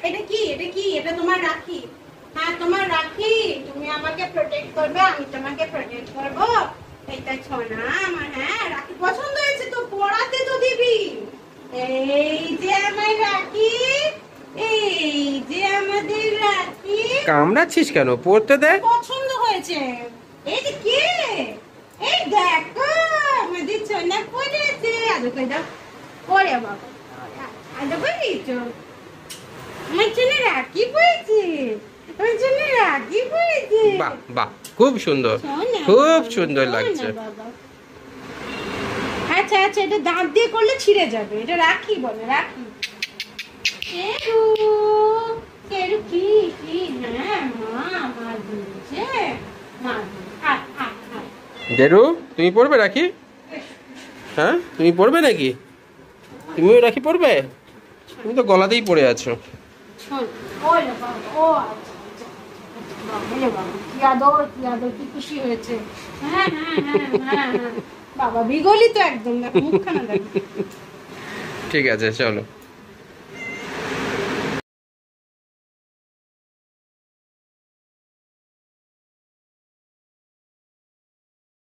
এটা কি? এটা কি? এটা তোমার রাখি। হ্যাঁ তোমার রাখি, তুমি আমাকে প্রোটেক্ট করবে, আমি তোমাকে প্রোটেক্ট করব। এটা সোনা আমার। হ্যাঁ রাখি পছন্দ হয়েছে তো, পড়াতে তো দিবি। এই যে আমার রাখি, এই যে আমাদের রাখি। কামড়াচ্ছিস কেন? পড়তে দে। পছন্দ হয়েছে। এই যে কে? এই দেখো আমাদের সোনা পড়েছে। আদর করে দাও। ওরে বাবা, আদর করে দিয়েছো। আমার জন্য রাখি পড়েছে, আমার জন্য রাখি পড়েছে। বাহ বাহ, খুব সুন্দর, সোনা খুব বাবা, সুন্দর সোনা লাগছে। বাবা। আচ্ছা আচ্ছা, এটা দাঁত দিয়ে করলে ছিঁড়ে যাবে, এটা রাখি বলে, রাখি। কেরু, কেরু কি কি? হ্যাঁ মা, মা দিয়েছে, মা দিয়েছে। আয়, আয়, আয়। জেরু, তুমি পড়বে রাখি? হ্যাঁ তুমি পড়বে নাকি? তুমিও রাখি পড়বে? তুমি তো গলাতেই পড়ে আছো। শোন, ওরে বাবা, ও আচ্ছা, আচ্ছা। বাবা রে বাবা, কি আদর, কি আদর, কি খুশি হয়েছে। হ্যাঁ হ্যাঁ হ্যাঁ হ্যাঁ হ্যাঁ। বাবা বিগলিত একদম, দেখো মুখখানা দেখো। ঠিক আছে, চলো।